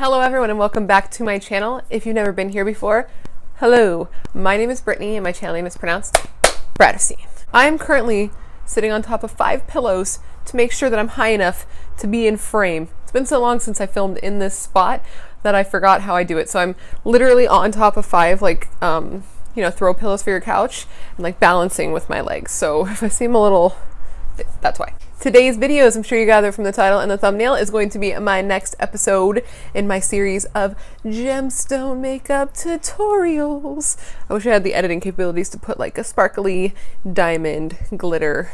Hello everyone and welcome back to my channel. If you've never been here before, hello. My name is Brittany and my channel name is pronounced Birthstone. I am currently sitting on top of 5 pillows to make sure that I'm high enough to be in frame. It's been so long since I filmed in this spot that I forgot how I do it. So I'm literally on top of 5, like, throw pillows for your couch and like balancing with my legs. So if I seem a little, that's why. Today's video, as I'm sure you gathered from the title and the thumbnail, is going to be my next episode in my series of gemstone makeup tutorials. I wish I had the editing capabilities to put like a sparkly diamond glitter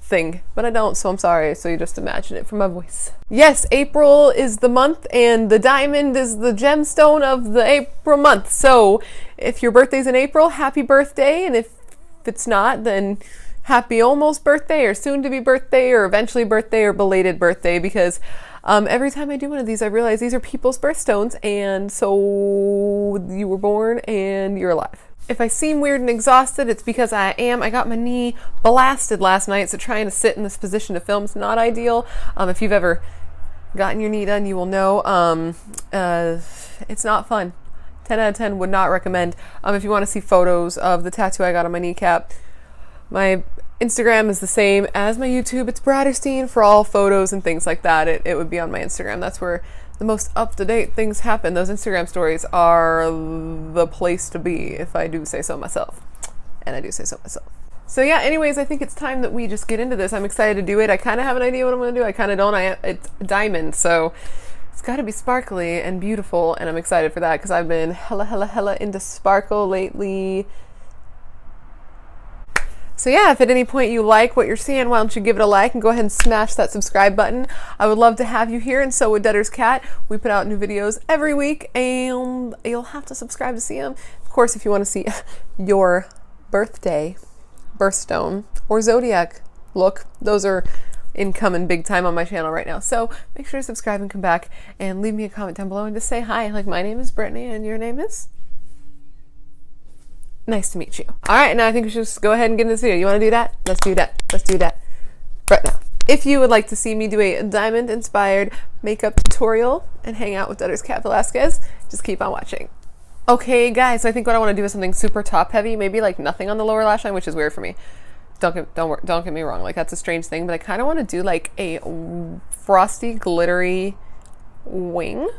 thing, but I don't, so I'm sorry. So you just imagine it from my voice. Yes, April is the month and the diamond is the gemstone of the April month. So if your birthday's in April, happy birthday, and if it's not, then happy almost birthday or soon to be birthday or eventually birthday or belated birthday, because every time I do one of these I realize these are people's birthstones, and so you were born and you're alive. If I seem weird and exhausted, it's because I am. I got my knee blasted last night, so trying to sit in this position to film is not ideal. If you've ever gotten your knee done, you will know it's not fun. 10 out of 10 would not recommend. If you want to see photos of the tattoo I got on my kneecap, my Instagram is the same as my YouTube. It's Birthstone for all photos and things like that. It would be on my Instagram. That's where the most up-to-date things happen. Those Instagram stories are the place to be, if I do say so myself. And I do say so myself. So yeah, anyways, I think it's time that we just get into this. I'm excited to do it. I kind of have an idea what I'm going to do. I kind of don't. It's diamond, so it's got to be sparkly and beautiful, and I'm excited for that because I've been hella into sparkle lately. So yeah, if at any point you like what you're seeing, why don't you give it a like and go ahead and smash that subscribe button. I would love to have you here, and so would Dutter's cat. We put out new videos every week, and you'll have to subscribe to see them. Of course, if you want to see your birthday, birthstone, or zodiac look, those are incoming big time on my channel right now. So make sure to subscribe and come back and leave me a comment down below and just say hi. Like, my name is Brittany and your name is? Nice to meet you. All right, now I think we should just go ahead and get into this video. You want to do that? Let's do that. Let's do that right now. If you would like to see me do a diamond-inspired makeup tutorial and hang out with Dutter's Cat Velasquez, just keep on watching. Okay, guys, so I think what I want to do is something super top-heavy, maybe like nothing on the lower lash line, which is weird for me. Don't get me wrong, like that's a strange thing, but I kind of want to do like a frosty, glittery wing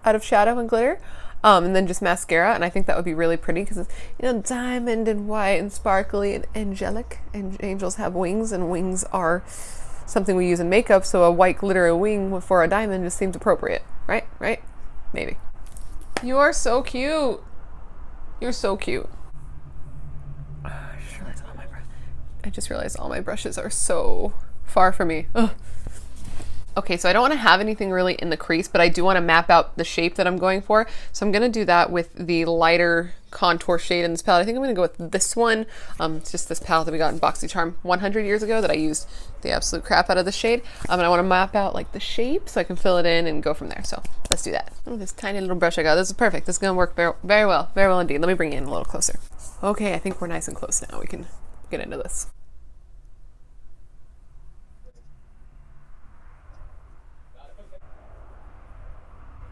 out of shadow and glitter. And then just mascara, and I think that would be really pretty because it's, diamond and white and sparkly and angelic, and angels have wings, and wings are something we use in makeup, so a white glitter wing for a diamond just seems appropriate, right? Maybe. You are so cute. You're so cute. I just realized all my brushes are so far from me. Ugh. Okay, so I don't want to have anything really in the crease, but I do want to map out the shape that I'm going for. So I'm going to do that with the lighter contour shade in this palette. I think I'm going to go with this one. It's just this palette that we got in BoxyCharm 100 years ago that I used the absolute crap out of the shade. And I want to map out like the shape so I can fill it in and go from there. So let's do that. Oh, this tiny little brush I got. This is perfect. This is going to work very well indeed. Let me bring it in a little closer. Okay, I think we're nice and close now. We can get into this.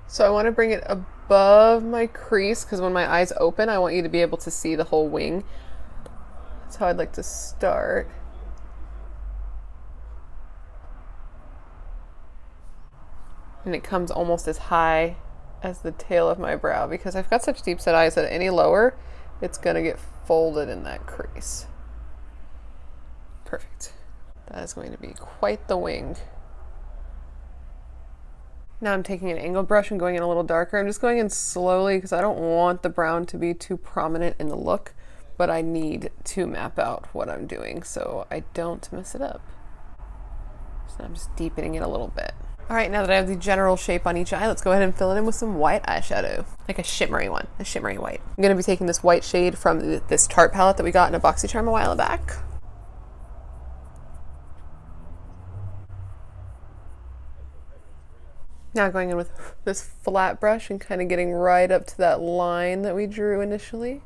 So I want to bring it above my crease because when my eyes open, I want you to be able to see the whole wing. That's how I'd like to start. And it comes almost as high as the tail of my brow because I've got such deep set eyes that any lower, it's going to get folded in that crease. Perfect. That is going to be quite the wing. Now I'm taking an angled brush and going in a little darker. I'm just going in slowly because I don't want the brown to be too prominent in the look, but I need to map out what I'm doing so I don't mess it up. So I'm just deepening it a little bit. All right, now that I have the general shape on each eye, let's go ahead and fill it in with some white eyeshadow, like a shimmery one, a shimmery white. I'm going to be taking this white shade from this Tarte palette that we got in a BoxyCharm a while back. Now going in with this flat brush and kind of getting right up to that line that we drew initially.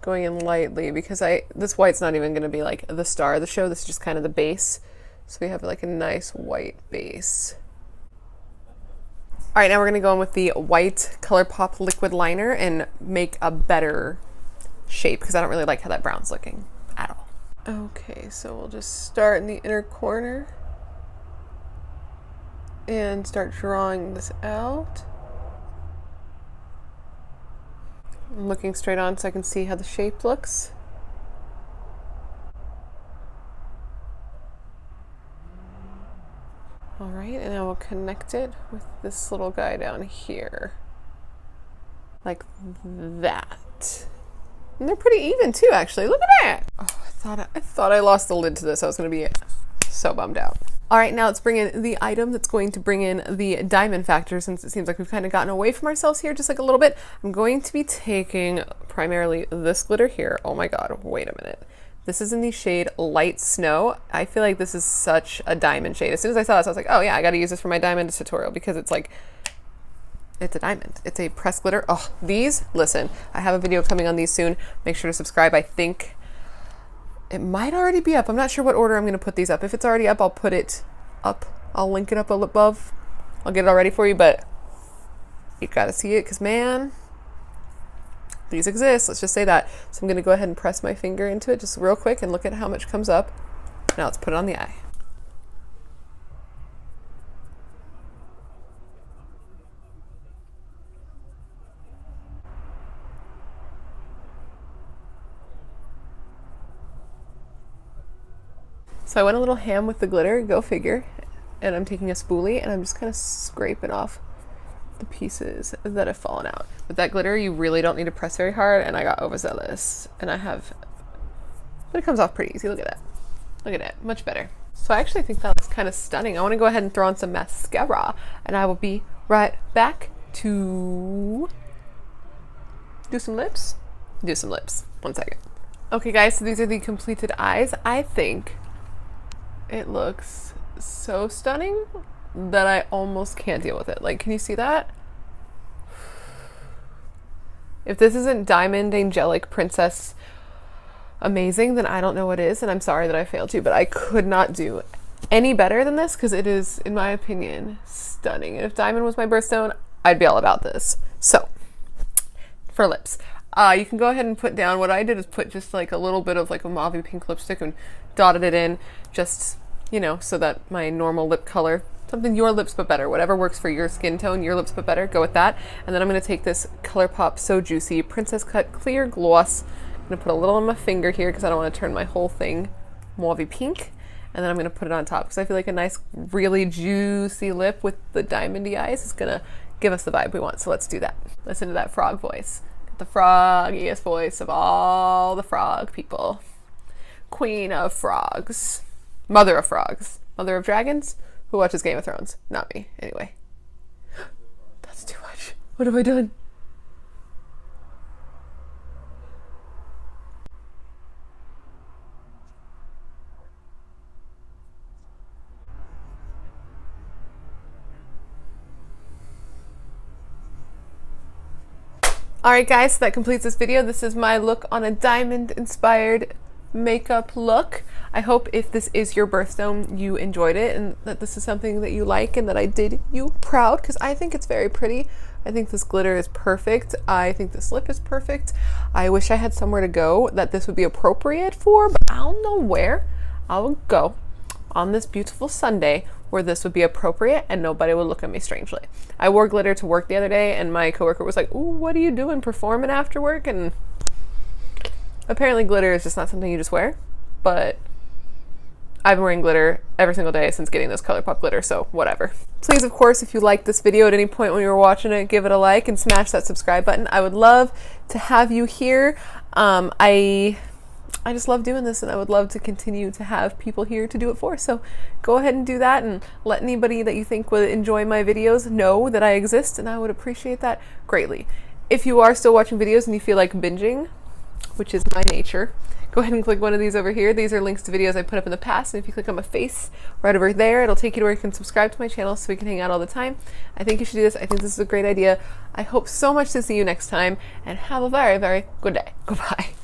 Going in lightly because this white's not even going to be like the star of the show. This is just kind of the base. So we have like a nice white base. All right, now we're gonna go in with the white ColourPop liquid liner and make a better shape because I don't really like how that brown's looking at all. Okay, so we'll just start in the inner corner and start drawing this out. I'm looking straight on so I can see how the shape looks. All right, and I will connect it with this little guy down here. Like that. And they're pretty even too, actually. Look at that. Oh, I thought I lost the lid to this. I was gonna be so bummed out. All right, now let's bring in the item that's going to bring in the diamond factor, since it seems like we've kind of gotten away from ourselves here just like a little bit. I'm going to be taking primarily this glitter here. Oh my God, wait a minute. This is in the shade Light Snow. I feel like this is such a diamond shade. As soon as I saw this, I was like, oh yeah, I gotta use this for my diamond tutorial because it's like, it's a diamond. It's a pressed glitter. Oh, these, listen, I have a video coming on these soon. Make sure to subscribe. I think it might already be up. I'm not sure what order I'm gonna put these up. If it's already up, I'll put it up. I'll link it up above. I'll get it all ready for you, but you gotta see it because man, these exist. Let's just say that. So I'm gonna go ahead and press my finger into it just real quick and look at how much comes up. Now let's put it on the eye. So I went a little ham with the glitter, go figure, and I'm taking a spoolie and I'm just kind of scraping off the pieces that have fallen out. With that glitter, you really don't need to press very hard, and I got overzealous, and but it comes off pretty easy. Look at that. Look at that, much better. So I actually think that looks kind of stunning. I want to go ahead and throw on some mascara, and I will be right back to do some lips. Do some lips. 1 second. Okay guys, so these are the completed eyes. I think it looks so stunning that I almost can't deal with it. Like, can you see that? If this isn't diamond angelic princess amazing, then I don't know what is, and I'm sorry that I failed you, but I could not do any better than this because it is, in my opinion, stunning. And if diamond was my birthstone, I'd be all about this. So, for lips, you can go ahead and put down, what I did is put just like a little bit of like a mauve pink lipstick and dotted it in, just, you know, so that my normal lip color, something your lips but better, whatever works for your skin tone, your lips but better, go with that. And then I'm going to take this ColourPop So Juicy Princess Cut Clear Gloss. I'm going to put a little on my finger here because I don't want to turn my whole thing mauve pink. And then I'm going to put it on top because I feel like a nice, really juicy lip with the diamondy eyes is going to give us the vibe we want. So let's do that. Listen to that frog voice. The froggiest voice of all the frog people. Queen of frogs. Mother of frogs. Mother of dragons? Who watches Game of Thrones? Not me. Anyway. That's too much. What have I done? Alright guys, so that completes this video. This is my look on a diamond inspired makeup look. I hope if this is your birthstone, you enjoyed it and that this is something that you like and that I did you proud, because I think it's very pretty. I think this glitter is perfect. I think this lip is perfect. I wish I had somewhere to go that this would be appropriate for, but I don't know where I would go on this beautiful Sunday where this would be appropriate and nobody would look at me strangely. I wore glitter to work the other day and my coworker was like, ooh, what are you doing, performing after work? And apparently glitter is just not something you just wear, but I've been wearing glitter every single day since getting this ColourPop glitter, so whatever. Please, of course, if you liked this video at any point when you were watching it, give it a like and smash that subscribe button. I would love to have you here. I just love doing this and I would love to continue to have people here to do it for. So go ahead and do that and let anybody that you think would enjoy my videos know that I exist, and I would appreciate that greatly. If you are still watching videos and you feel like binging, which is my nature, go ahead and click one of these over here. These are links to videos I put up in the past, and if you click on my face right over there, it'll take you to where you can subscribe to my channel so we can hang out all the time. I think you should do this. I think this is a great idea. I hope so much to see you next time, and have a very, very good day. Goodbye.